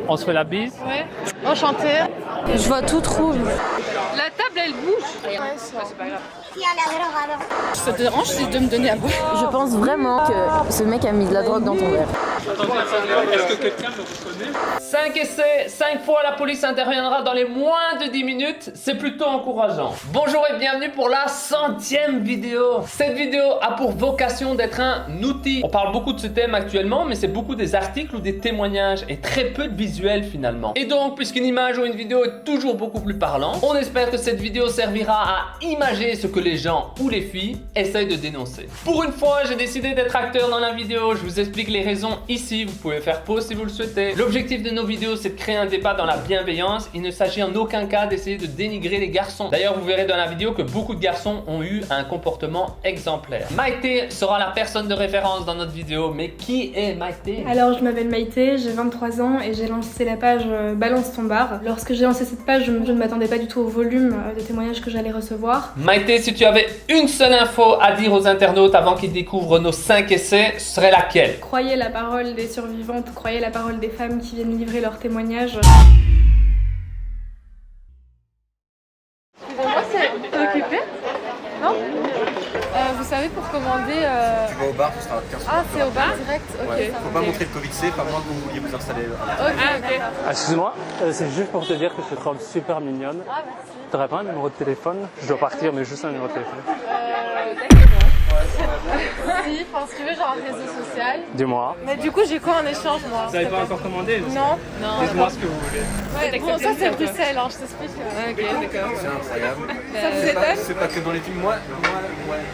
On se fait la bise. Ouais. Enchantée. Je vois tout rouge. La table, elle bouge. Ouais, c'est pas grave. Ça te dérange si de me donner à boire? Je pense vraiment que ce mec a mis de la drogue dans ton verre. Est-ce que quelqu'un me reconnaît? 5 essais, 5 fois la police interviendra dans les moins de 10 minutes, c'est plutôt encourageant. Bonjour et bienvenue pour la 100e vidéo. Cette vidéo a pour vocation d'être un outil. On parle beaucoup de ce thème actuellement, mais c'est beaucoup des articles ou des témoignages et très peu de visuels finalement. Et donc, puisqu'une image ou une vidéo est toujours beaucoup plus parlant, on espère que cette vidéo servira à imager ce que les gens ou les filles essayent de dénoncer. Pour une fois, j'ai décidé d'être acteur dans la vidéo, je vous explique les raisons ici, vous pouvez faire pause si vous le souhaitez. L'objectif de nos vidéos, c'est de créer un débat dans la bienveillance. Il ne s'agit en aucun cas d'essayer de dénigrer les garçons. D'ailleurs, vous verrez dans la vidéo que beaucoup de garçons ont eu un comportement exemplaire. Maïté sera la personne de référence dans notre vidéo, mais qui est Maïté? Alors, je m'appelle Maïté, j'ai 23 ans et j'ai lancé la page Balance ton bar. Lorsque j'ai lancé cette page, je ne m'attendais pas du tout au volume de témoignages que j'allais recevoir. Maïté, si tu avais une seule info à dire aux internautes avant qu'ils découvrent nos 5 essais, ce serait laquelle? Croyez la parole des survivantes, croyez la parole des femmes qui viennent livrer leurs témoignages. Excusez-moi, c'est occupé? Non? Vous savez, pour commander... Tu vas au bar, ce sera 15 Ah, c'est au bar direct? Ok. Ouais. Faut pas montrer le Covid-C, pas moins que vous vouliez vous installer. Ok. Excuse-moi, c'est juste pour te dire que je te trouve super mignonne. Ah, merci. T'aurais pas un numéro de téléphone? Je dois partir, mais juste un numéro de téléphone. Si, enfin, si tu veux, genre un réseau social. Dis-moi. Mais du coup, j'ai quoi en échange, moi? Vous n'avez pas encore commandé? Non. Dites-moi ce que vous voulez. Ouais, bon, ça, c'est Bruxelles, hein, je t'explique. Ok, d'accord. C'est incroyable. Ça vous étonne? C'est pas que dans les films, moi, ouais.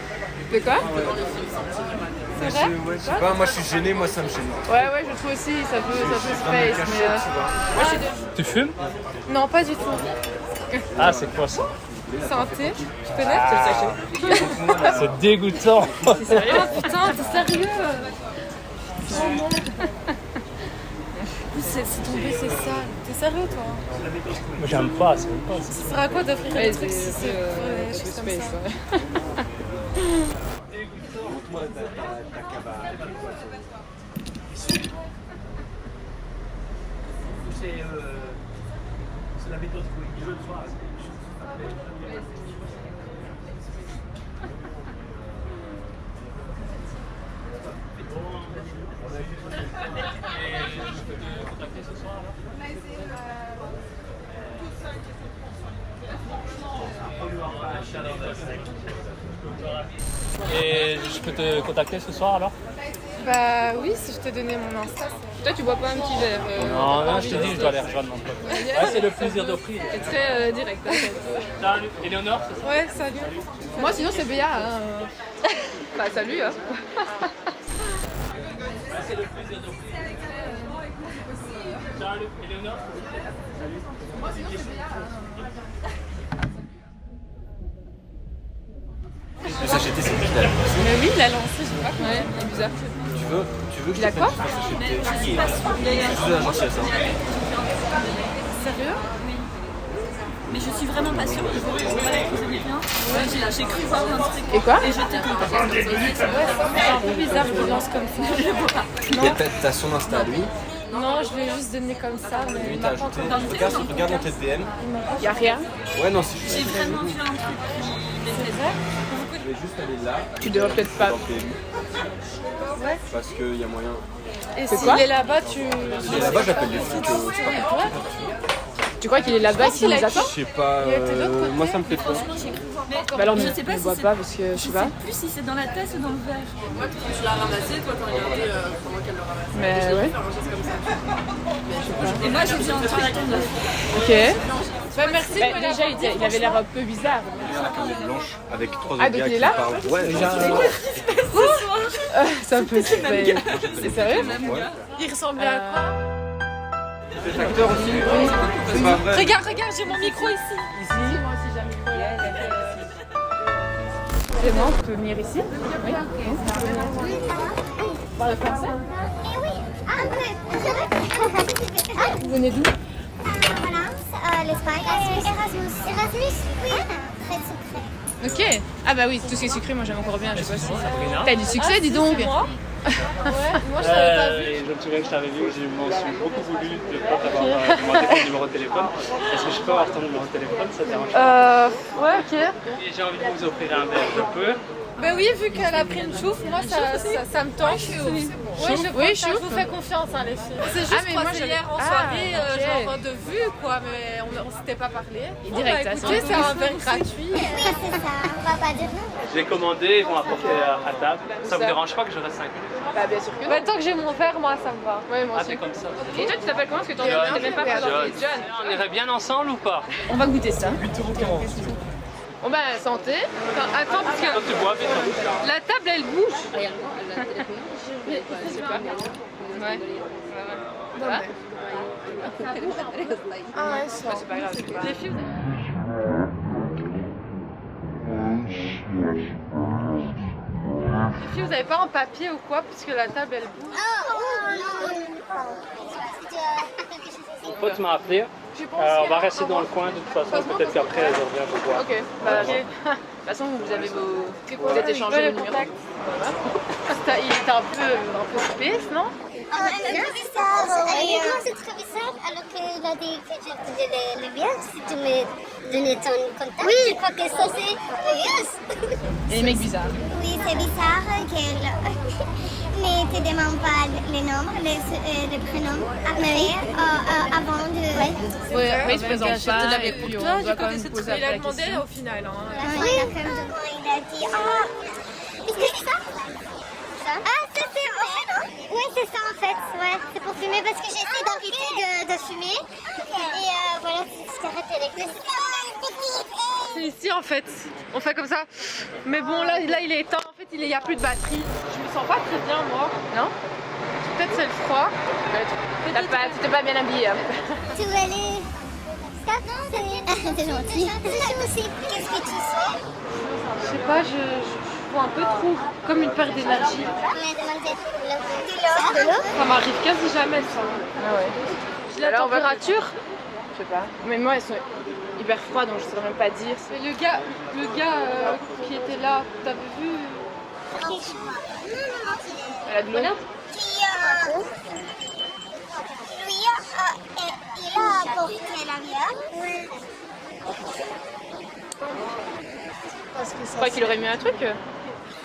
De quoi? Mais C'est vrai? je sais pas, moi je suis gêné, moi ça me gêne. Ouais, je trouve aussi, ça peut se Caché, face, tu mais... vois. Moi, je suis de... Tu fumes? Non, pas du tout. Ah, c'est quoi ça? C'est un thé, tu connais? C'est dégoûtant. T'es sérieux? Oh putain, t'es sérieux? Oh non. C'est tombé, c'est ça. T'es sérieux, toi? Moi, j'aime pas, c'est pas. Ça sert à quoi d'offrir un truc si c'est des choses comme ça? C'est la méthode que je le sois. Et je peux te contacter ce soir alors? Bah oui, si je t'ai donné mon Insta. Toi, tu bois pas un petit verre? Non, je te dis, je dois aller rejoindre mon pote. Ouais, c'est le plaisir d'offrir. C'est très direct, en fait. Salut, Éléonore, c'est ça? Ouais, salut. Moi, sinon, c'est Béa. Hein. Bah, salut. Hein. C'est le plaisir d'offrir. Salut, Éléonore. Salut. Moi, sinon, c'est Béa. Le sachet c'est lui qui l'a lancé. Mais oui, il a lancé, je sais pas comment. Ouais, c'est bizarre. Tu veux que Il a je te quoi? fasse un sachet de thé? Juste de la gentillesse, hein. Sérieux? Mais je suis vraiment pas sûre. J'ai cru voir un truc. Et quoi? Et je t'ai contacté. C'est un peu bizarre qu'il lance comme ça. Je vois pas. Et t'as son Insta à lui. Non, je l'ai juste donné comme ça, mais Lui il t'as m'a pas ajouté. encore... Regarde dans tes DM. Y'a rien. Ouais, non, c'est juste. J'ai vraiment vu un truc. Je vais juste aller là. Tu devrais peut-être pas. Dans PMU. Ouais. Parce qu'il y a moyen. Et s'il est là-bas, tu... Et là-bas, j'appelle les flics. C'est pas grave. Tu crois qu'il est là-bas, qu'il nous attend? Je sais pas. Moi, ça me plaît pas. Bah alors, Je sais pas ne si bois c'est- pas parce que je sais pas. Plus si c'est dans la tasse ou dans le verre. Moi, tu l'as ramassé, toi t'as regardé pendant qu'elle le ramassait. Mais ouais. Faire un geste comme ça. Et moi j'ai bien entendu. Ok. Bah merci. Bah, déjà, il avait l'air un peu bizarre. Il y a la carte blanche avec 3 Ah, autres donc gars il est qui là? parlent. Ouais, déjà. C'est un peu... C'est sérieux? Il ressemblait à quoi? Des acteurs aussi. C'est pas vrai. Regarde, j'ai mon micro ici. Ici, moi aussi j'ai un micro. C'est bon, tu peux venir ici? Oui. Parle français? Vous venez d'où? L'Espagne. Erasmus, oui. Très sucré. Ok. Ah bah oui, tout ce qui est sucré, moi j'aime encore bien. Je sais pas si... T'as du succès, dis donc. Moi je t'avais pas vu. Et je me souviens que je t'avais vu, je m'en suis beaucoup voulu de ne pas t'avoir demandé ton numéro de téléphone. Est-ce que je peux avoir ton numéro de téléphone, ça te dérange pas? Ouais, ok. Et j'ai envie de vous offrir un verre, je peux? Bah oui, vu qu'elle a pris une chouffe, moi ça me tente. Oui, je vous fais confiance, hein, les filles. C'est juste croisé hier en soirée, genre de vue, quoi, mais on s'était pas parlé. Direct, écoutez, c'est un verre gratuit. Oui, c'est ça. On va pas dire non. J'ai commandé, ils vont apporter à table. Ça vous dérange pas que je reste 5 minutes? Bah bien sûr que non. Bah, tant que j'ai mon verre, moi ça me va. Ouais, moi Ah, aussi. c'est comme ça. Et toi tu t'appelles comment? Parce que t'es même pas présenté. John. On irait bien ensemble ou pas? On va goûter ça. Bon bah santé. Attends, parce que Toi, tu bois vite. la table elle bouge. Regarde, elle a le téléphone. Je sais pas. Ouais. Ça va? Ah ouais, C'est pas grave. les filles, les filles, vous avez pas un papier ou quoi? Puisque la table elle bouge. Mon pote m'a appelé. On va rester dans le coin de toute façon, peut-être qu'après elle revient vous voir. Ok. Bah, de toute façon vous avez vos. Vous êtes échangé vos numéros. Il était un peu space, non? Elle c'est très bizarre, alors qu'elle a dit que je te dirais le bien, si tu me donnais ton contact. Oui. Je crois que ça c'est yes. Et les mecs bizarres. Oui, c'est bizarre qu'elle ne te demande pas les noms, les prénoms après, avant de... Ouais, mais il se présente pas. l'avais Et pour puis toi, on j'ai doit quand même connaissé poser tout. Il a la demandé question. au final. Hein. Oui, il a dit, est-ce que c'est ça? Ah, ça c'est en fait, non? Oui, c'est ça en fait, ouais, c'est pour fumer parce que j'essaie d'arrêter de fumer. Et voilà, c'est cigarette électrique. C'est ici en fait. On fait comme ça. Mais bon, là il est temps. En fait, il n'y a plus de batterie. Je me sens pas très bien, moi. Non? Peut-être c'est le froid. Tu t'es pas bien habillée. Hein. Tu veux aller... Ça, c'est gentil. Qu'est-ce que tu fais? Je sais pas, je vois un peu trop comme une perte d'énergie. On m'a demandé de l'eau. Ça m'arrive quasi jamais ça. Ah ouais. J'ai la Alors, on va- température. Je sais pas. Mais moi elles sont hyper froides donc je saurais même pas dire. Mais le gars qui était là, t'avais vu? Elle a de l'eau. Lui, il a apporté la bière. Je crois qu'il aurait mis un truc.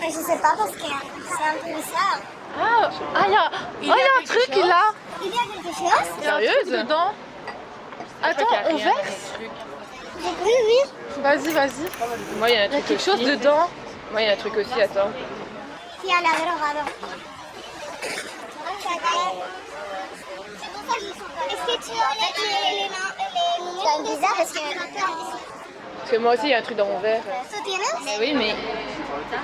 Mais je sais pas parce que c'est un peu bizarre. Il y a un truc là. Il y a quelque chose? Il y a un truc Sérieuse? dedans. Attends, on verse? Oui, oui. Vas-y. Moi il y a un Il y a truc quelque chose aussi. dedans. Moi il y a un truc aussi, attends. Il y a la drogado. Est-ce que tu as les noms? C'est bizarre parce que... Parce que moi aussi il y a un truc dans mon verre. ¿Tú tienes? Oui mais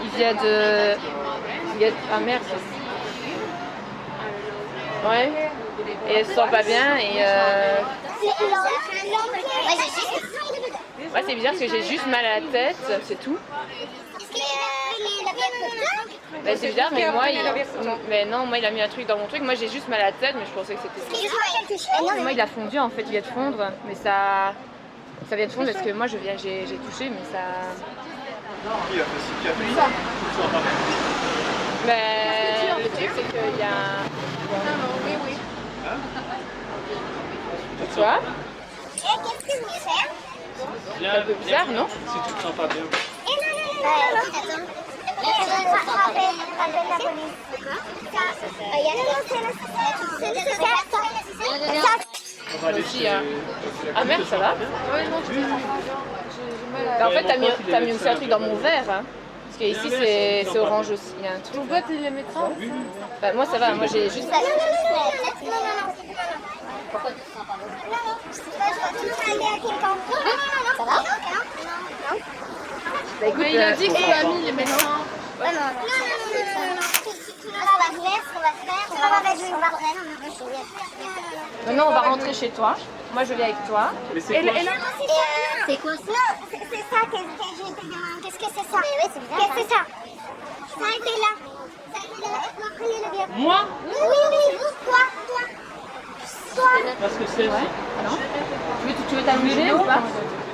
il vient de... Ah merde. Ouais. Et elle se sent pas bien et ouais c'est bizarre parce que j'ai juste mal à la tête, c'est tout. Bah, c'est bizarre mais moi mais non moi il a mis un truc dans mon truc, moi j'ai juste mal à la tête mais je pensais que c'était... Moi il a fondu en fait, il vient de fondre mais ça vient de fondre parce que moi j'ai touché mais ça... Qui a fait ça? Mais le truc c'est qu'il y a un... Oui. Tu vois? Qu'est-ce que vous faites? C'est un peu bizarre non? Si tu te sens pas bien. Attends. Rappelle la police. On va aller chez... Ah merde ça va? Ouais, non, j'ai mal à... Bah, en fait t'as mis aussi un truc dans mon verre hein. Parce que ici c'est orange aussi, il y a un truc. Ton pote il est médecin? Bah, moi ça va, moi j'ai juste... Ça va? Bah, écoute, Mais il a dit que son ami il est médecin. Non. Maintenant on va rentrer chez toi. Moi je viens avec toi. Mais c'est quoi? C'est quoi ça? C'est ça que je te demande. Qu'est-ce que c'est ça? Qu'est-ce que c'est ça? Ça a été là. Prenez le bien. Moi? Oui, toi. Parce que c'est... Tu veux t'allonger ou pas?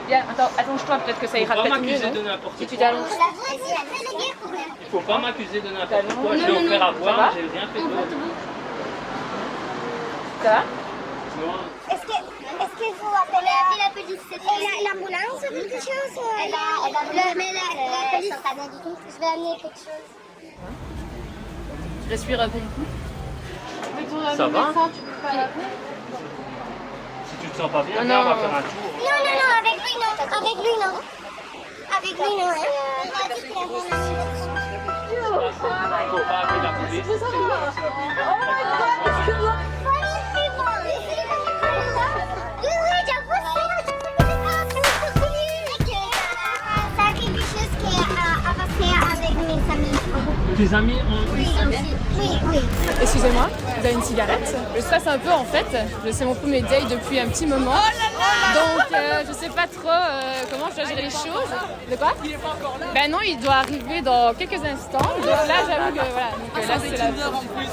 Viens, attends, allonge-toi, peut-être que ça ira peut-être mieux. Il faut pas m'accuser de n'importe quoi. Si tu t'allonges. Il faut pas m'accuser de n'importe quoi. Je l'ai offert à boire, j'ai rien fait d'autre. Ça va? Est-ce qu'il faut appeler la police? L'ambulance ou quelque chose? Mais la police, ça rien du tout. Je vais amener quelque chose. Je respire un peu du coup. Ça va? Si tu te sens pas bien, viens, on va faire un tour. Non, avec lui non. Avec lui non. Avec lui non. Il m'a dit qu'il avait un Faut pas appeler la police. Tes amis ont... Oui. Excusez-moi, vous avez une cigarette? Je stresse un peu en fait, c'est mon premier date depuis un petit moment. Donc je sais pas trop comment je dois gérer les choses. De quoi? Il est pas encore là? Ben non, il doit arriver dans quelques instants. Donc là j'avoue que voilà. Donc là c'est la...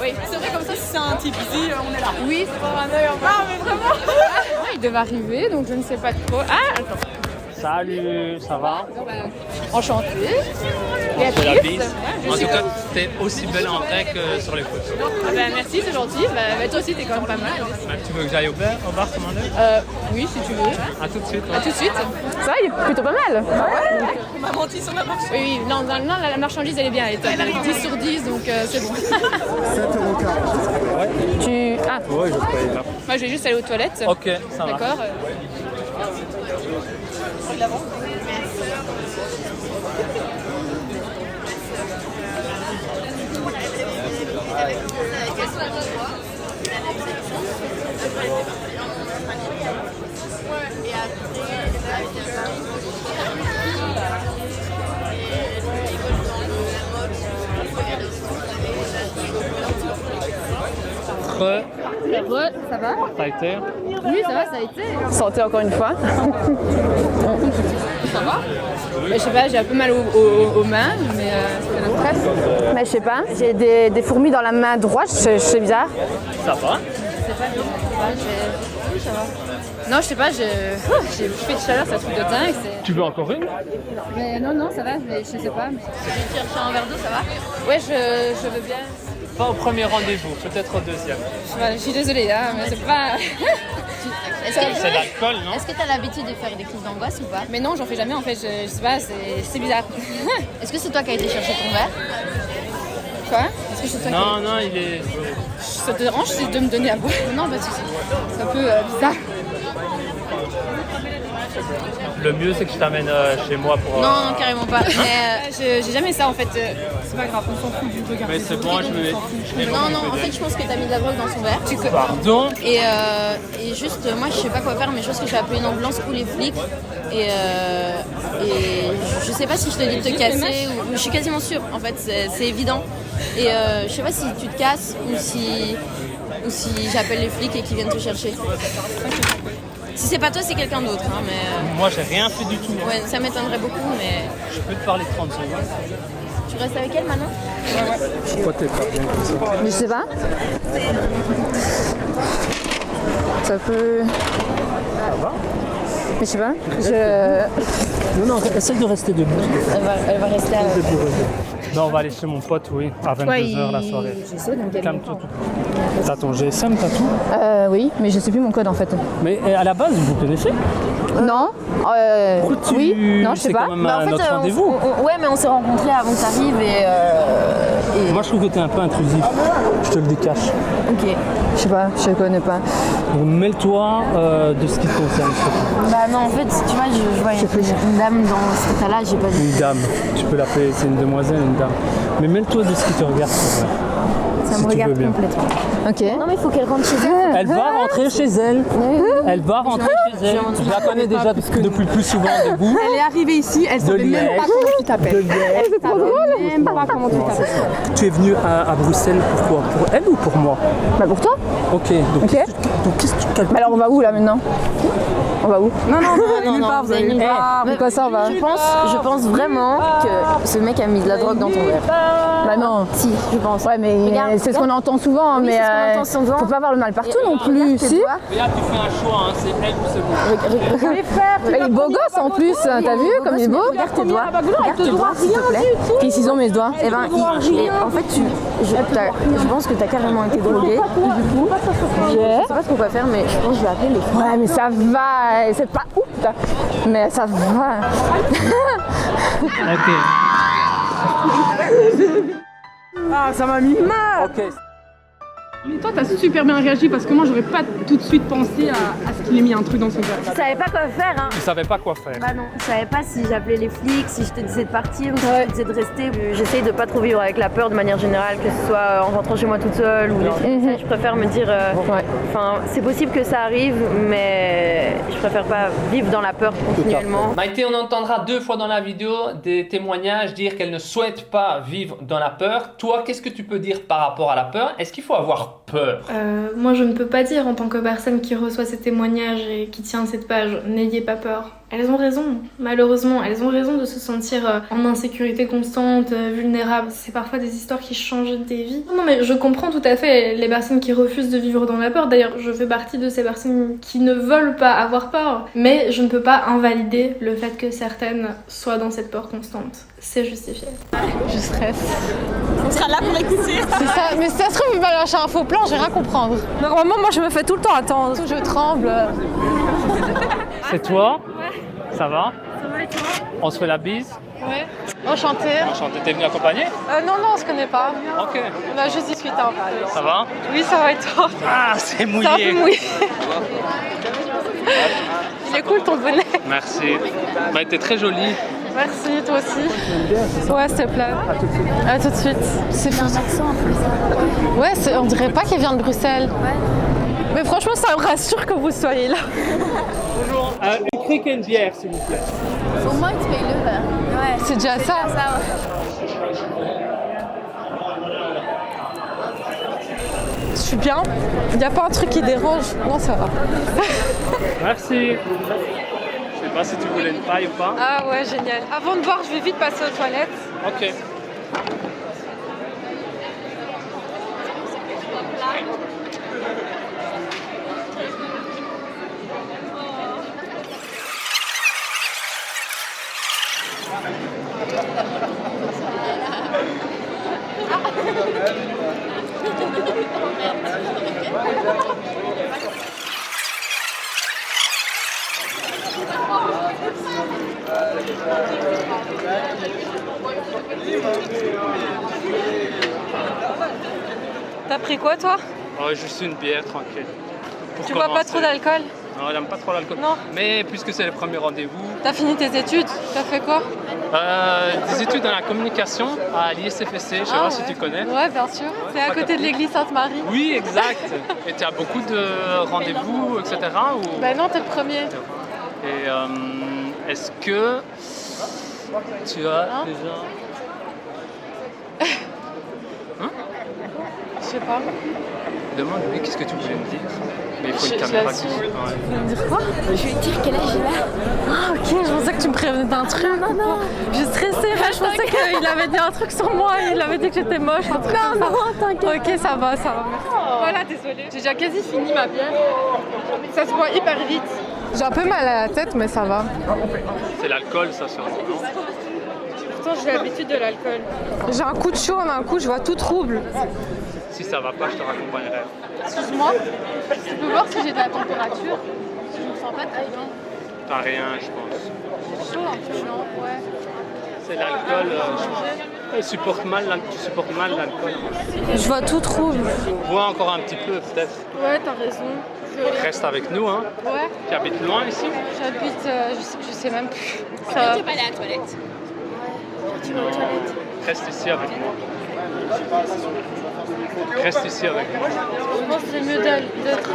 Oui. C'est vrai comme ça si c'est un type ici, on est là. Oui, c'est pas un œil en bas, mais vraiment. Il devait arriver, donc je ne sais pas trop. Ah, attends. Salut, ça va? Enchantée. C'est la bise. En tout cas, t'es aussi belle en vrai que sur les photos. Ah ben merci, c'est gentil. Ben, toi aussi, t'es quand même pas mal. Tu veux que j'aille au bar commander? Oui, si tu veux. À tout de suite. À tout de suite. Ça va, il est plutôt pas mal. On m'a menti sur la marchandise. Oui, non, la marchandise, elle est bien. Elle est 10 sur 10, donc c'est bon. 7,40 €. Tu... Ah. Oui, je paye là. Moi, je vais juste aller aux toilettes. Ok, ça va. D'accord. Ça va? Ça a été? Oui, ça va, ça a été. Santé encore une fois. Ça va? Je sais pas, j'ai un peu mal aux mains, mais c'est la stress. Mais je sais pas, j'ai des fourmis dans la main droite, c'est bizarre. Ça va? Ça va. Non, je sais pas, j'ai fait de chaleur, c'est un truc de dingue. Tu veux encore une? Mais non, ça va, mais je sais pas. Tu cherches un verre d'eau, ça va? Ouais, je veux bien. Pas au premier rendez-vous, peut-être au deuxième. Je suis désolée, hein, mais c'est pas... C'est l'alcool, non? Est-ce que tu as l'habitude de faire des crises d'angoisse ou pas? Mais non, j'en fais jamais en fait, je sais pas, c'est bizarre. Est-ce que c'est toi qui as été chercher ton verre? Quoi? Est-ce que c'est toi Non, il est... Ça te dérange si de me donner à boire? Non, bah c'est un peu bizarre. Le mieux, c'est que je t'amène chez moi pour... Non, carrément pas. Mais j'ai jamais ça en fait. C'est pas grave, on s'en fout du regard. Mais c'est bon, je vais... Non, en fait, je pense que t'as mis de la drogue dans son verre. Pardon? Et juste, moi, je sais pas quoi faire, mais je pense que je vais appeler une ambulance ou les flics. Et je sais pas si je te dis de te casser ou... Je suis quasiment sûre, en fait, c'est évident. Et je sais pas si tu te casses ou si j'appelle les flics et qu'ils viennent te chercher. Si c'est pas toi, c'est quelqu'un d'autre. Hein, mais Moi, j'ai rien fait du tout. Ouais, ça m'étonnerait beaucoup, mais... Je peux te parler 30 secondes. Tu restes avec elle maintenant? Pourquoi t'es pas bien comme ça? Mais je sais pas. Ça peut... Ça va? Mais je sais pas. Non, essaye de rester debout. Elle va rester à... Non, on va aller chez mon pote, oui, à 22h la soirée. Calme-toi tout. T'as ton GSM, t'as tout? Oui, mais je sais plus mon code en fait. Mais à la base, vous connaissez? Non. Oui. Non, je sais pas. C'est quand même notre rendez-vous. Ouais, mais on s'est rencontrés avant que t'arrives et... Moi, je trouve que t'es un peu intrusif. Je te le décache. Ok. Je sais pas, je connais pas. Donc, mêle-toi de ce qui te concerne. Bah non, en fait, tu vois, je vois une dame dans cet état-là, j'ai pas dit... Une dame. Tu peux l'appeler, c'est une demoiselle, une dame. Mais mêle-toi de ce qui te regarde. Ça me regarde complètement. Ok. Non mais il faut qu'elle rentre chez elle. Elle va rentrer chez elle. Elle va rentrer chez elle. Je la connais déjà depuis plus souvent debout. Elle est arrivée ici, elle savait même pas comment tu t'appelles. C'est trop drôle. Même pas comment tu t'appelles. Tu es venue à Bruxelles pourquoi? Pour elle ou pour moi? Bah pour toi. Ok. Donc qu'est-ce que tu calcules? Mais alors on va où là maintenant? On va où? Non, nulle part, vous allez nulle part. Pourquoi ça on va? Je pense vraiment que ce mec a mis de la drogue dans ton verre. Bah non. Si, je pense. Ouais, mais regarde, mais c'est ce qu'on entend souvent, hein, mais faut pas avoir le mal partout non plus, si. Regarde, tu fais un choix, hein, c'est elle ou c'est moi. Il est beau gosse en plus, t'as vu comme il est beau? Regarde tes doigts, s'il te plaît. Qu'est-ce qu'ils ont mes doigts? Eh ben, en fait, je pense que t'as carrément été droguée. Du coup, je sais pas ce qu'on va faire, mais je pense que je vais appeler les flics. Ouais, mais ça va, c'est pas ouf, mais ça va. Ok. Ah, ça m'a mis mal. Ok. Mais toi, t'as super bien réagi parce que moi, j'aurais pas tout de suite pensé à ce qu'il ait mis un truc dans son verre. Je savais pas quoi faire, hein. Tu savais pas quoi faire. Bah non, je savais pas si j'appelais les flics, si je te disais de partir ou si je te disais de rester. J'essaye de pas trop vivre avec la peur de manière générale, que ce soit en rentrant chez moi toute seule ou des trucs comme ça. Je préfère me dire, c'est possible que ça arrive, mais je préfère pas vivre dans la peur continuellement. Maïté, on entendra 2 fois dans la vidéo des témoignages dire qu'elle ne souhaite pas vivre dans la peur. Toi, qu'est-ce que tu peux dire par rapport à la peur? Est-ce qu'il faut avoir peur? Moi je ne peux pas dire en tant que personne qui reçoit ces témoignages et qui tient cette page, n'ayez pas peur. Elles ont raison, malheureusement, elles ont raison de se sentir en insécurité constante, vulnérable. C'est parfois des histoires qui changent des vies. Non mais je comprends tout à fait les personnes qui refusent de vivre dans la peur. D'ailleurs, je fais partie de ces personnes qui ne veulent pas avoir peur. Mais je ne peux pas invalider le fait que certaines soient dans cette peur constante. C'est justifié. Je stresse. On sera là pour écouter. C'est ça, mais si ça se trouve, il va lâcher un faux plan, je vais rien comprendre. Normalement, moi, je me fais tout le temps attendre. Je tremble. C'est toi? Ouais. Ça va? Ça va et toi? On se fait la bise? Ouais. Enchantée. Enchanté. T'es venu accompagner? Non, on se connaît pas. Ok. On a juste discuté en fait. Ça va? Oui, ça va et toi? Ah, c'est mouillé. C'est un peu mouillé. Il est cool ton bonnet. Merci. Bah, t'es très jolie. Merci, toi aussi. Ouais, s'il te plaît. À tout de suite. C'est fou. Ouais, on dirait pas qu'elle vient de Bruxelles. Ouais. Mais franchement, ça me rassure que vous soyez là. Bonjour. Une crique et une bière, s'il vous plaît. Au moins, tu payes le verre. Ouais. C'est déjà ça. Je suis bien. Il n'y a pas un truc qui dérange. Non, ça va. Merci. Je sais pas si tu voulais une paille ou pas. Ah ouais, génial. Avant de boire, je vais vite passer aux toilettes. Ok. T'as pris quoi, toi? Oh, juste une bière, tranquille. Tu bois pas trop d'alcool? Non, j'aime pas trop l'alcool. Non. Mais puisque c'est le premier rendez-vous... T'as fini tes études? T'as fait quoi? Des études dans la communication à l'ISFSC, je sais pas si tu connais. Ouais, bien sûr. C'est à côté de l'église Sainte-Marie. Oui, exact. Et tu as beaucoup de rendez-vous, etc. Ou... Ben non, t'es le premier. Et est-ce que tu as déjà... Hein? Je sais pas. Demande-lui qu'est-ce que tu voulais me dire. Mais il faut une caméra qui... Tu veux me dire quoi? Je vais te dire quel âge il a. Ah ok, je pensais que tu me prévenais d'un truc. Non. Je stressais, je pensais qu'il avait dit un truc sur moi, il avait dit que j'étais moche. Non, t'inquiète. Ok, ça va, merci. Voilà, désolée. J'ai déjà quasi fini ma bière. Ça se voit hyper vite. J'ai un peu mal à la tête, mais ça va. C'est l'alcool, ça, sûrement, non? Pourtant, j'ai l'habitude de l'alcool. J'ai un coup de chaud, mais un coup, je vois tout trouble. Si ça va pas, je te raccompagnerai. Excuse-moi, tu peux voir si j'ai de la température? Je me sens pas très bien. T'as rien, je pense. Chaud un peu, non? Ouais. C'est l'alcool. Tu supportes mal l'alcool. Je vois tout trouble. Bois encore un petit peu, peut-être. Ouais, t'as raison. Reste avec nous, hein. Ouais. Tu habites loin ici? J'habite, je sais même plus. Tu peux pas aller à la toilette? Ouais. Tu vas aux toilettes? Reste ici avec moi. Reste ici avec moi. Je pense que c'est mieux d'être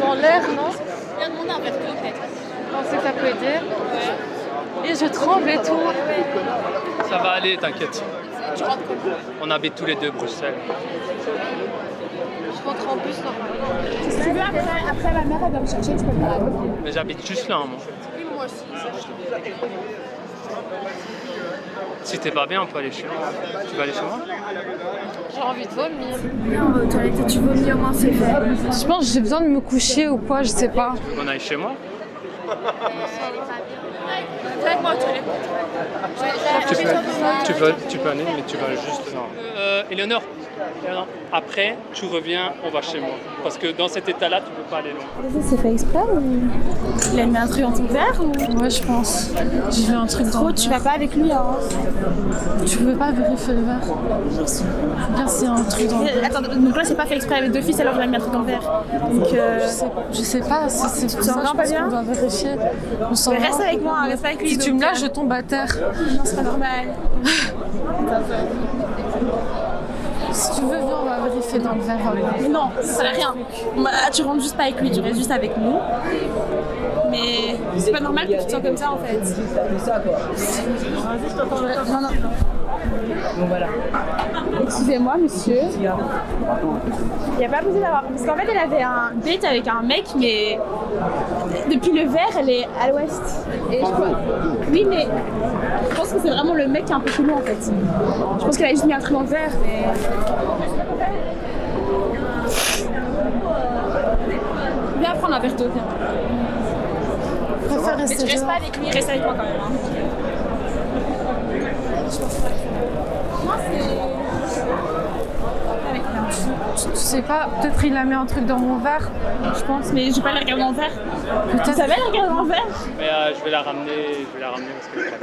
dans l'air, non? Viens demander un verre d'eau, peut-être. Je pensais que ça peut aider. Ouais. Et je tremble et tout. Ça va aller, t'inquiète. Tu rentres comment? On habite tous les deux Bruxelles. Je rentre en bus normalement. Si tu veux, après ma mère elle va me chercher, tu peux me la raconter. Mais j'habite juste là, moi. Oui, moi aussi. Si t'es pas bien, on peut aller chez moi. Tu vas aller chez moi? J'ai envie de vomir. Viens, on va aux toilettes et tu vomis, au moins c'est fait. Je pense que j'ai besoin de me coucher ou quoi, je sais pas. On aille chez moi? Avec moi aux toilettes. Tu peux aller, mais tu vas juste... Non. Éléonore, après, tu reviens, on va chez moi. Parce que dans cet état-là, tu peux pas aller loin. C'est fait exprès ou il a mis un truc dans ton verre ou... Ouais, je pense. J'ai vu un truc trop, Tu vas pas avec lui, hein. Tu pouvais pas vérifier le verre. Bien, c'est un truc dans le verre. Attends, donc là c'est pas fait exprès avec deux fils alors il a mis un truc dans le verre. Donc Je sais pas, c'est pour ça sens je pas pense bien qu'on doit vérifier. On s'en reste va. avec moi, reste avec lui. Si tu me lâches, je tombe à terre. Non, c'est pas normal. Si tu veux, viens, on va vérifier dans le verre. Mais non, ça sert à rien. Tu rentres juste pas avec lui, tu restes juste avec nous. Mais c'est pas normal que tu te sens comme ça en fait. Non, non. Donc voilà. Excusez-moi monsieur. Il n'y a pas besoin d'avoir. Parce qu'en fait elle avait un date avec un mec mais depuis le verre elle est à l'ouest. Et je crois... Oui mais je pense que c'est vraiment le mec qui est un peu chelou en fait. Je pense qu'elle a juste mis un truc dans le verre mais... Viens prendre un verre d'eau, viens. Je préfère Mais tu rester restes pas avec lui, reste avec moi quand même. Hein. Moi c'est... Tu sais pas, peut-être il a mis un truc dans mon verre. Je pense, mais je vais pas la regarder en verre. Tu savais la regarder en verre? Mais je vais la ramener parce que je crois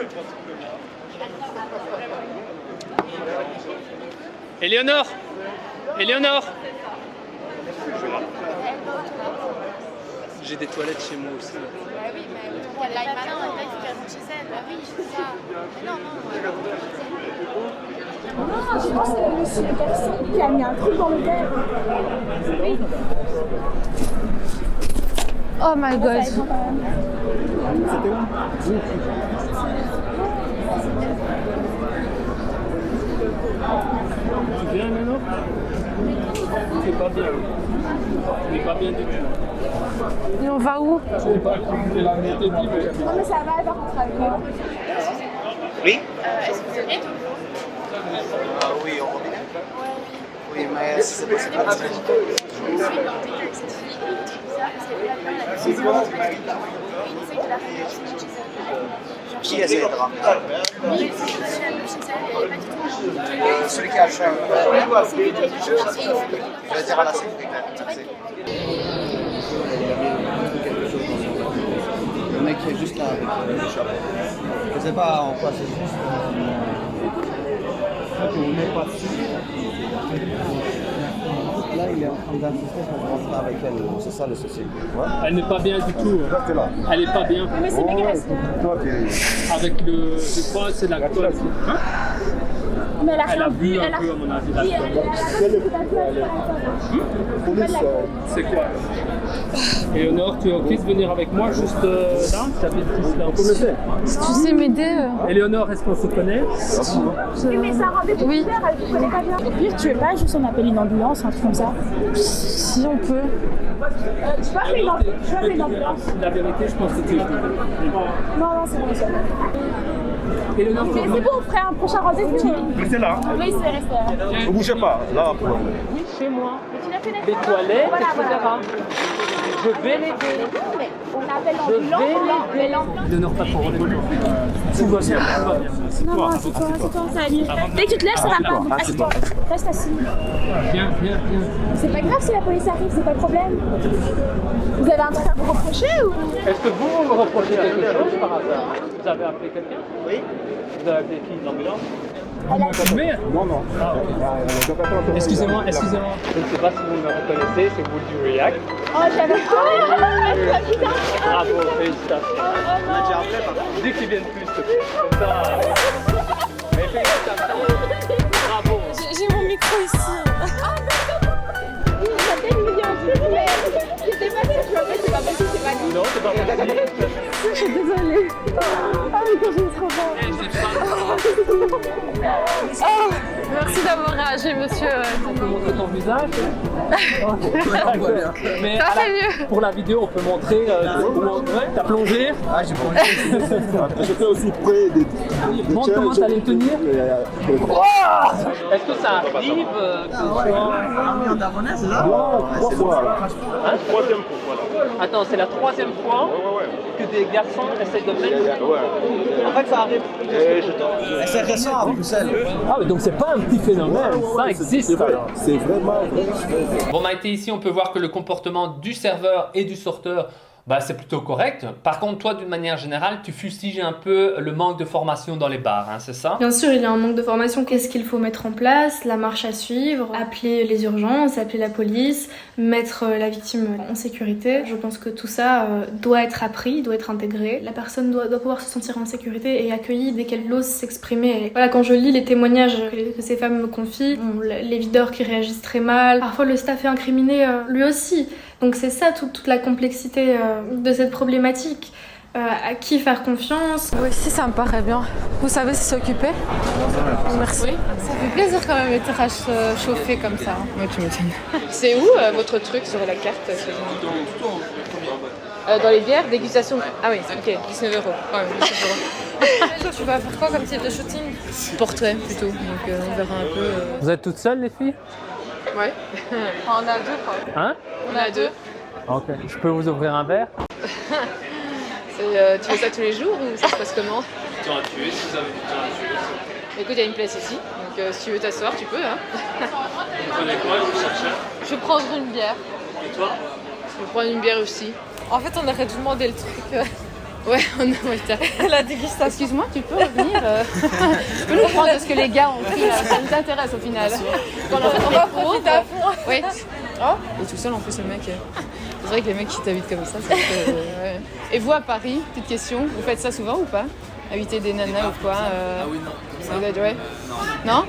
que... Éléonore! Éléonore! J'ai des toilettes chez moi aussi. Bah oui, mais elle aille maintenant, il faut qu'elle rentre chez elle. Bah oui, je sais ça. Mais non, Non, je pense que c'est la personne qui a mis un truc dans le verre. Oui. Oh my god. Tu viens maintenant? C'est pas bien. Tu n'es pas bien du tout. Et on va où? Je sais pas, c'est la méthode. Non mais ça va, elle va rentrer avec moi. Oui? est-ce que vous avez tout? Oui, au robinet. Oui, mais c'est pas très Je me suis dans le avec cette fille et tout ça parce qu'elle a mal à la maison. Il sait qu'elle a fait chez elle. Qui essaie de ramener? Oui, c'est chez elle, elle n'est pas du tout. Celui qui a le chat. Je vais dire à la sécurité. Le mec qui est juste là avec le chat. Je sais pas en quoi, c'est juste. Là, il est en train d'insister pour rentrer avec elle. C'est ça le souci. Ouais. Elle n'est pas bien du tout. Elle n'est pas bien. Mais c'est dégueulasse. Avec le. Je crois que c'est l'alcool. Hein? Mais elle a Elle rien a bu, bu un elle a... peu, à mon avis, Oui, l'alcool. C'est quoi? Éléonore, tu es ok de venir avec moi juste là? J'habite juste là. Si tu sais m'aider. Éléonore, est-ce qu'on se connaît? Oui, mais ça rendait tout Oui. elle ne connaît pas bien. Au pire, tu veux pas juste on appelle une ambulance, un truc comme ça? Si on peut. Tu peux appeler une ambulance? La vérité, je pense que tu es. Non, c'est bon, c'est bon. Éléonore, Mais c'est bon, on ferait un prochain rendez-vous. Restez là. Oui, c'est resté là. Ne bougez pas. Là, pour... oui, chez moi. Tu l'as fait Des toilettes, voilà, etc. voilà. Je vais l'aider. On appelle l'ambulance, Éléonore, pas trop rendez-vous. Tout va bien, tout va bien. Non, non, c'est toi, ça va mieux. Dès que tu te lèves, ça va pas. Donc assieds-toi. Reste assis. Viens. C'est pas grave si la police arrive, c'est pas le problème. Vous avez un truc à vous reprocher ou? Est-ce que vous me reprochez quelque chose par hasard? Vous avez appelé quelqu'un? Oui. Vous avez appelé qui? L'ambulance? Non, non. Ah, ok. Excusez-moi. Je ne sais pas si vous me reconnaissez, c'est Would You React? Oh, j'avais putain. Bravo, félicitations. Dis qu'ils viennent plus, s'il te plaît. Comme ça. Mais félicitations. Bravo. J'ai mon micro ici. C'était pas sûr, je me c'est pas possible, c'est pas dit. Non, c'est pas possible. Je suis désolée. Ah, mais quand j'ai trop peur. Oh, merci d'avoir réagi, monsieur. On peut montrer ton visage. Mais Ça fait mieux. pour la vidéo, on peut montrer t'as plongé. Ah, j'ai plongé. J'étais aussi près des. Montre comment t'allais le tenir. Est-ce que ça arrive En Darbonaise, là? Trois fois. Hein? Troisième fois, voilà. Attends, c'est la 3e fois que des garçons essayent de mettre. En fait, ça arrive. C'est récent à Bruxelles. Ah, mais donc c'est pas un petit phénomène, ça existe. C'est vraiment vrai. Bon, Maïté, ici on peut voir que le comportement du serveur et du sorteur, bah, c'est plutôt correct. Par contre, toi, d'une manière générale, tu fustiges un peu le manque de formation dans les bars, hein, c'est ça? Bien sûr, il y a un manque de formation. Qu'est-ce qu'il faut mettre en place? La marche à suivre, appeler les urgences, appeler la police, mettre la victime en sécurité. Je pense que tout ça doit être appris, doit être intégré. La personne doit pouvoir se sentir en sécurité et accueillie dès qu'elle ose s'exprimer. Voilà, quand je lis les témoignages que ces femmes me confient, les videurs qui réagissent très mal, parfois le staff est incriminé lui aussi. Donc c'est ça toute la complexité de cette problématique. À qui faire confiance? Oui, si ça me paraît bien. Vous savez si s'occuper? Merci. Oui. Ça fait plaisir quand même les terrasses chauffées comme ça. Oui, tu m'étonnes. C'est où votre truc sur la carte? Dans les bières, dégustation. Ah oui, ok, 19 €. Ouais, 19 Tu vas faire quoi comme type de shooting? Portrait plutôt, donc on verra un peu. Vous êtes toutes seules, les filles? Ouais. On a deux quoi. Hein? On a deux. Ok. Je peux vous ouvrir un verre? Tu fais ça tous les jours ou ça se passe comment? Du temps à tuer, si vous avez du temps à tuer. Écoute, il y a une place ici, donc si tu veux t'asseoir, tu peux. Hein. Vous prenez quoi, vous cherchez? Je vais prendre une bière. Et toi? Je vais prendre une bière aussi. En fait, on aurait dû demander le truc. Ouais, on a La dégustation. Excuse-moi, tu peux revenir Tu peux nous prendre de ce que les gars ont pris là, ça nous intéresse au final. On va profiter à fond. Ouais. Oh. Et tout seul en plus le mec. C'est vrai que les mecs qui t'habitent comme ça, c'est ouais. Et vous à Paris, petite question, vous faites ça souvent ou pas? Habiter des nanas ou quoi Ah oui, non. Vous êtes ouais? Non?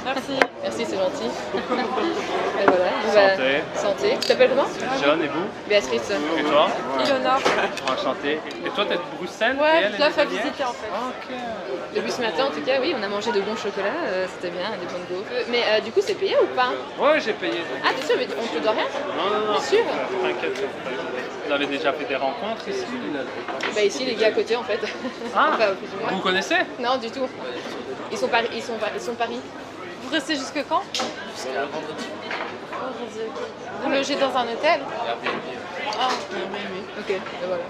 Merci. Merci, c'est gentil. Et voilà. Santé. Santé. Tu t'appelles comment? John, et vous? Béatrice. Et toi? Ilona. Enchanté. Et toi, t'es de Bruxelles? Ouais, et elle, je la elle est fais de Liège? visiter en fait. Ok. Depuis ce matin, en tout cas, oui, on a mangé de bons chocolats, c'était bien, des bonnes gaufres. Mais du coup, c'est payé ou pas? Ouais, j'ai payé. Ah, t'es sûr, mais on te doit rien? Non. T'es sûr? T'inquiète, vous avez déjà fait des rencontres ici? Bah ici, les gars à côté en fait. Ah, enfin, plus ou moins. vous connaissez? Non, du tout. Ils sont Paris. Vous restez jusque quand? Jusqu'à vendredi. Vendredi. Vous logez dans un hôtel? Ah, oui. Ok, ben voilà.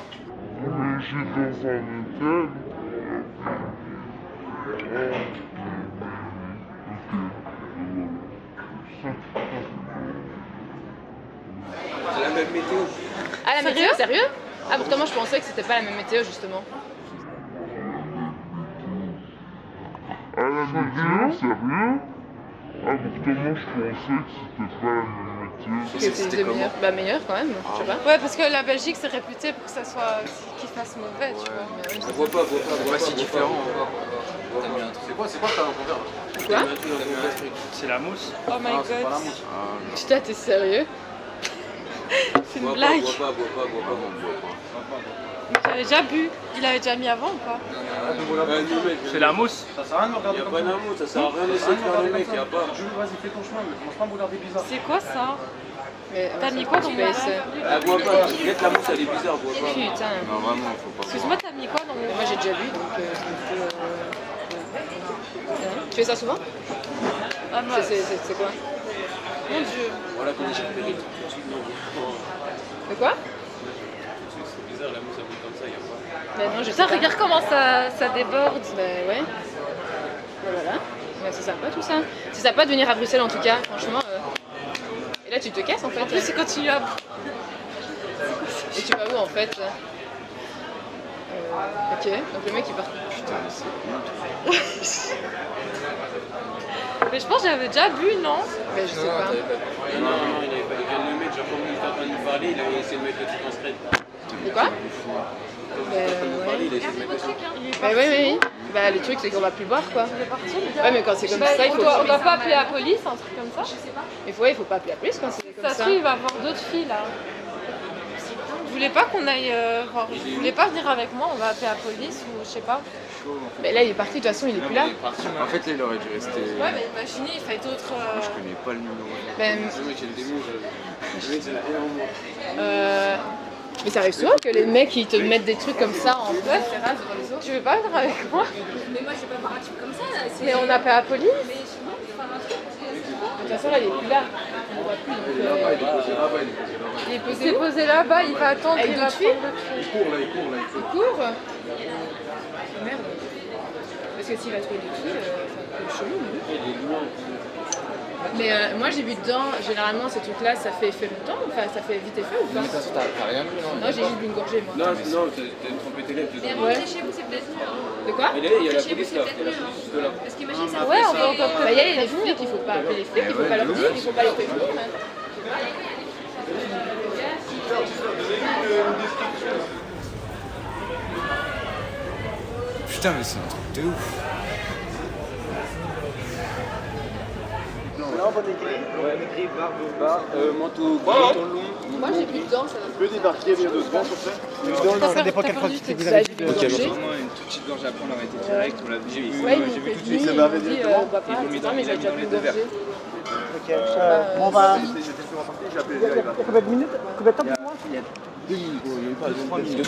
C'est la même météo. Ah, la météo, sérieux? Ah, pourtant, moi je pensais que c'était pas la même météo justement. Ah, la météo, sérieux? Ah, pourtant, moi, je pensais que c'était pas la même météo. C'était meilleur. Bah, meilleur quand même, je sais pas. Ouais, parce que la Belgique c'est réputé pour que ça soit qu'il fasse mauvais, tu vois. Bois pas, c'est différent. C'est quoi que t'as dans ton verre? Quoi? C'est la mousse. Oh my god. C'est pas la mousse. Putain, t'es sérieux? C'est une blague. Bois pas. Il avait déjà bu. Il avait déjà mis avant ou pas? C'est la mousse. Ça sert à rien de regarder comme ça. Y'a pas de mousse, ça sert à rien d'essayer de faire le mec, y'a pas. Jules, vas-y, fais ton chemin, mais commence pas à me regarder bizarre. C'est quoi ça? Mais, T'as mis quoi dans mon verre? Bois pas, peut-être la mousse elle est bizarre, bois pas. Putain. Non, vraiment, faut pas. Excuse-moi, t'as mis quoi dans mon verre? Moi j'ai déjà bu donc ça me fait. Tu fais ça souvent? Ah, bah, C'est quoi? mon dieu. Voilà comment j'ai fait les trucs. De quoi? C'est bizarre, la mousse elle brûle comme ça, y'a pas. Bah non, je sais Putain, pas. regarde comment ça déborde. Bah ouais. Voilà. Ouais, c'est sympa tout ça. C'est sympa de venir à Bruxelles en tout cas, franchement. Et là tu te casses en fait. En plus, il continue à. Et tu vas où en fait? Ok, donc le mec il part. Putain, mais c'est Mais je pense que j'avais déjà bu, non? Mais je sais pas. Non, il avait pas. Il vient de le mettre, genre comme il était en train de nous parler, il a essayé de mettre le truc en secret. De quoi? Il était en train de nous parler, il a essayé de mettre le truc. Bah oui. Bah le truc c'est qu'on va plus boire quoi. Ouais mais quand c'est comme ça il faut... On doit pas appeler la police, un truc comme ça? Il faut pas appeler la police quand c'est comme ça. Ça se trouve, il va avoir d'autres filles là. Vous voulez pas qu'on aille. Vous voulez pas venir avec moi? On va appeler la police ou je sais pas. chaud. Mais là, il est parti, de toute façon, il est plus là. En fait, là, il aurait dû rester. Ouais, mais imaginez, il fallait d'autres. Je connais pas le numéro. Ben, Le mec, il y a le démon, le mec, c'est énormément. Mais ça arrive souvent que les mecs ils te mettent des trucs comme ça en place, devant les autres. Tu veux pas venir avec moi? Mais moi, je vais pas faire un truc comme ça. Là. Mais on appelle la police. Mais sinon, je vais faire un truc. De toute façon, là, il est plus là. On voit plus. Il est là-bas, il est posé là-bas, Il est posé posé là-bas, il va attendre. Avec d'autres filles? Il court là, il court là. Il court. Merde. Parce que s'il va trouver des filles, c'est un peu chelou. Il est loin. Mais moi j'ai vu dedans, généralement ces trucs là ça fait longtemps, enfin ça fait vite effet ou pas? Mais t'as rien vu non? Non, j'ai juste bu une gorgée moi. Non, t'as trompé tes lèvres. Mais rentrez chez vous, c'est peut-être mieux. Hein. De quoi? Il y a la police là, il y a la police juste là. Parce qu'imagine ça. Ouais, on peut encore. Bah, il y a les flics, il faut pas appeler les flics, il faut pas leur dire, il faut pas les prévenir. Putain, mais c'est un truc de ouf. Manteau long. Moi j'ai plus dedans, ça va. Tu peux débarquer il y a 2 secondes, s'il te plaît? Ça dépend quelle quantité vous avez. Ok, vraiment une toute petite gorge à prendre, arrêter direct, on l'a vu. Ouais, j'ai vu tout de suite. Ça m'avait dit. On va pas, etc. Mais j'ai déjà pris une gorgée. Ok, on va. J'ai appelé les gars. Combien de minutes? Combien de temps pour moi? 2 minutes, il n'y a pas 3 minutes.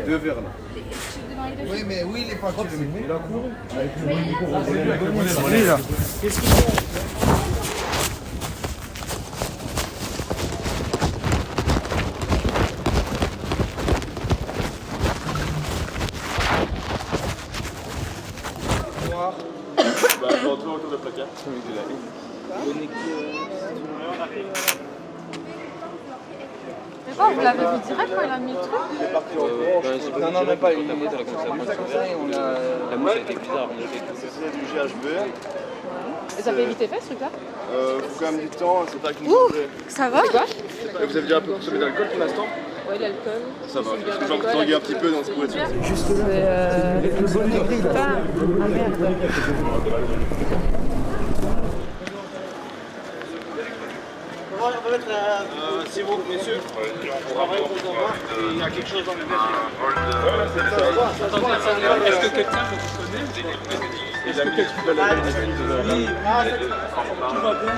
Deux verres là. Oui, mais oui, il est pas trop. Il a couru. Avec Autour de placard. Mais quoi, vous l'avez vu direct quand il a mis le truc? Non, même pas, il était là comme ça. La mouche était bizarre. C'est du GHB. Et ça fait vite effet ce truc là? Faut quand même du temps, c'est pas que nous. Ça va? C'est quoi? Vous avez déjà un peu consommé d'alcool pour l'instant? Ouais, l'alcool. Ça va, je vais tanguer un petit peu dans ce coup. Juste ah merde. On va mettre c'est bon, messieurs. On travaille pour savoir il y a quelque chose dans le verre. Est-ce que quelqu'un que vous connaissez? Est-ce que quelqu'un peut la Oui, tout va bien.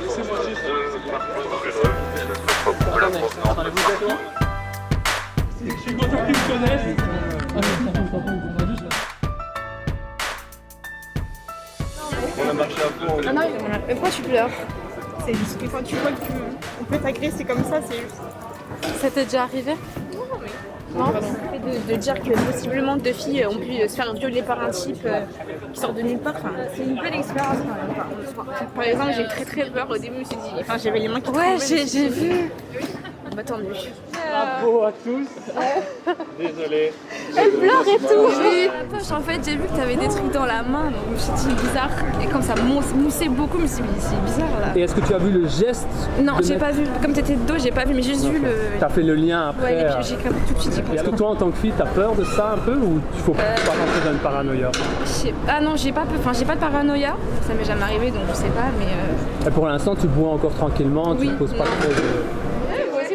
Laissez-moi juste. Attendez, vous êtes loin? Je suis content qu'ils me connaissent. On a marché un peu. Ah non, mais pourquoi tu pleures? C'est juste que quand tu vois qu'on peut t'agresser comme ça, c'est juste. Ça t'est déjà arrivé? Non, de dire que possiblement 2 filles ont pu se faire violer par un type qui sort de nulle part, enfin, c'est une belle expérience quand même. Enfin, par exemple, j'ai eu très peur au début, je me suis dit, enfin, j'avais les mains qui Ouais, j'ai vu. Bah tant mieux. Bravo à tous. Désolé. Elle pleure et tout. Oui. En fait, j'ai vu que t'avais des trucs dans la main, donc je me suis dit bizarre. Et comme ça moussait beaucoup, je me suis dit c'est bizarre là. Et est-ce que tu as vu le geste? Non, j'ai pas vu. Comme t'étais de dos, j'ai pas vu, mais juste vu le. T'as fait le lien après. Ouais, j'ai comme tout de suite. Et est-ce que toi en tant que fille, t'as peur de ça un peu ou il faut pas rentrer dans une paranoïa? Ah non, j'ai pas de paranoïa. Ça m'est jamais arrivé, donc je sais pas, mais. Et pour l'instant, tu bois encore tranquillement, tu ne poses pas trop de.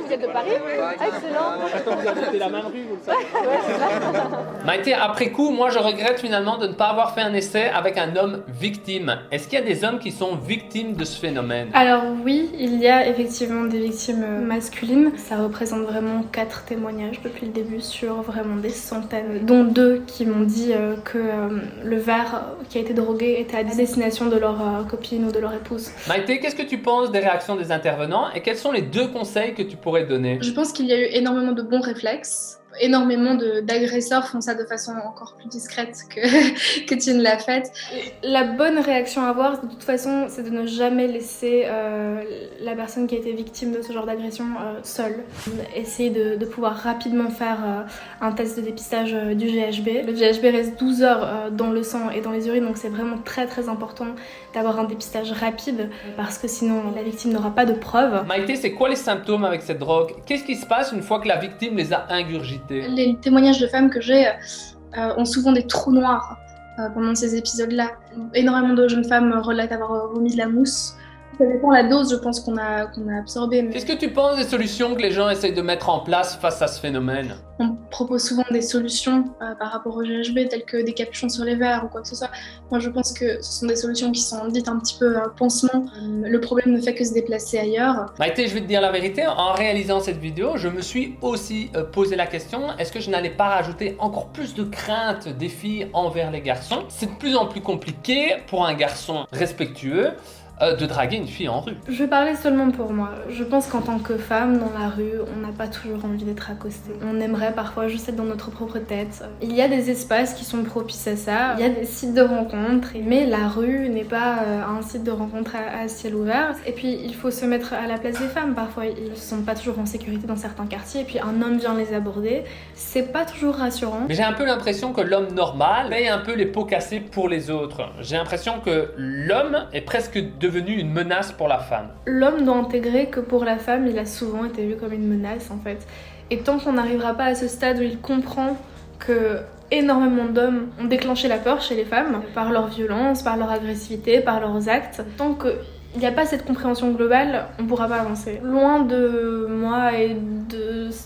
Vous êtes de Paris? Excellent. Attends, vous habitez la même rue, vous le savez. Maïté, après coup, moi je regrette finalement de ne pas avoir fait un essai avec un homme victime. Est-ce qu'il y a des hommes qui sont victimes de ce phénomène? Alors oui, il y a effectivement des victimes masculines. Ça représente vraiment 4 témoignages depuis le début sur vraiment des centaines, dont 2 qui m'ont dit que le verre qui a été drogué était à destination de leur copine ou de leur épouse. Maïté, qu'est-ce que tu penses des réactions des intervenants et quels sont les 2 conseils que tu pourrais donner? Je pense qu'il y a eu énormément de bons réflexes. Énormément d'agresseurs font ça de façon encore plus discrète que tu ne l'as faite. La bonne réaction à avoir, de toute façon, c'est de ne jamais laisser la personne qui a été victime de ce genre d'agression seule. Essayer de pouvoir rapidement faire un test de dépistage du GHB. Le GHB reste 12 heures dans le sang et dans les urines, donc c'est vraiment très très important d'avoir un dépistage rapide parce que sinon la victime n'aura pas de preuves. Maïté, c'est quoi les symptômes avec cette drogue? Qu'est-ce qui se passe une fois que la victime les a ingurgités? Les témoignages de femmes que j'ai ont souvent des trous noirs pendant ces épisodes-là. Énormément de jeunes femmes relatent avoir vomi de la mousse. Ça dépend de la dose, je pense, qu'on a absorbée. Mais... Qu'est-ce que tu penses des solutions que les gens essayent de mettre en place face à ce phénomène? On propose souvent des solutions par rapport au GHB, telles que des capuchons sur les verres ou quoi que ce soit. Moi, je pense que ce sont des solutions qui sont dites un petit peu pansement. Le problème ne fait que se déplacer ailleurs. Maïté, je vais te dire la vérité, en réalisant cette vidéo, je me suis aussi posé la question, est-ce que je n'allais pas rajouter encore plus de crainte des filles envers les garçons? C'est de plus en plus compliqué pour un garçon respectueux de draguer une fille en rue. Je vais parler seulement pour moi. Je pense qu'en tant que femme, dans la rue, on n'a pas toujours envie d'être accostée. On aimerait parfois juste être dans notre propre tête. Il y a des espaces qui sont propices à ça. Il y a des sites de rencontres, mais la rue n'est pas un site de rencontre à ciel ouvert. Et puis, il faut se mettre à la place des femmes. Parfois, ils ne sont pas toujours en sécurité dans certains quartiers. Et puis, un homme vient les aborder. C'est pas toujours rassurant. Mais j'ai un peu l'impression que l'homme normal paye un peu les pots cassés pour les autres. J'ai l'impression que l'homme est presque devenu une menace pour la femme. L'homme doit intégrer que pour la femme, il a souvent été vu comme une menace en fait. Et tant qu'on n'arrivera pas à ce stade où il comprend que énormément d'hommes ont déclenché la peur chez les femmes, par leur violence, par leur agressivité, par leurs actes, tant qu'il n'y a pas cette compréhension globale, on ne pourra pas avancer. Loin de moi et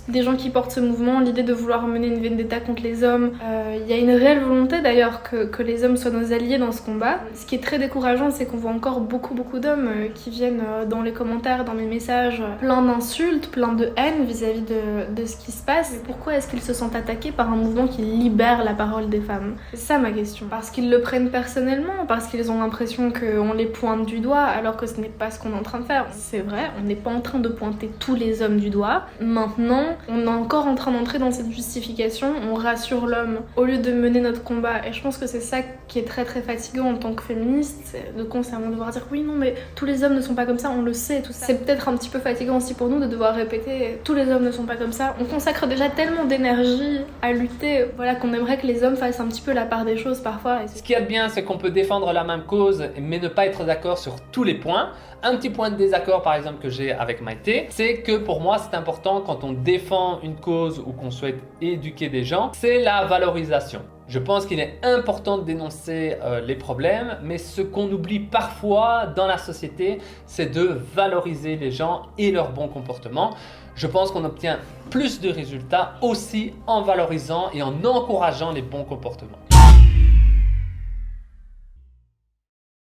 des gens qui portent ce mouvement, l'idée de vouloir mener une vendetta contre les hommes, il y a une réelle volonté d'ailleurs que les hommes soient nos alliés dans ce combat. Ce qui est très décourageant, c'est qu'on voit encore beaucoup d'hommes qui viennent dans les commentaires, dans mes messages, plein d'insultes, plein de haine vis-à-vis de ce qui se passe. Mais pourquoi est-ce qu'ils se sentent attaqués par un mouvement qui libère la parole des femmes? C'est ça ma question. Parce qu'ils le prennent personnellement, parce qu'ils ont l'impression qu'on les pointe du doigt, alors que ce n'est pas ce qu'on est en train de faire. C'est vrai, on n'est pas en train de pointer tous les hommes du doigt. Maintenant, on est encore en train d'entrer dans cette justification, on rassure l'homme au lieu de mener notre combat. Et je pense que c'est ça qui est très fatigant en tant que féministe, de constamment devoir dire oui, non, mais tous les hommes ne sont pas comme ça, on le sait, tout ça. C'est peut-être un petit peu fatigant aussi pour nous de devoir répéter tous les hommes ne sont pas comme ça. On consacre déjà tellement d'énergie à lutter, voilà, qu'on aimerait que les hommes fassent un petit peu la part des choses parfois. Ce qu'il y a de bien, c'est qu'on peut défendre la même cause, mais ne pas être d'accord sur tous les points. Un petit point de désaccord par exemple que j'ai avec Maïté, c'est que pour moi c'est important quand on défend une cause ou qu'on souhaite éduquer des gens, c'est la valorisation. Je pense qu'il est important de dénoncer les problèmes, mais ce qu'on oublie parfois dans la société, c'est de valoriser les gens et leur bon comportement. Je pense qu'on obtient plus de résultats aussi en valorisant et en encourageant les bons comportements.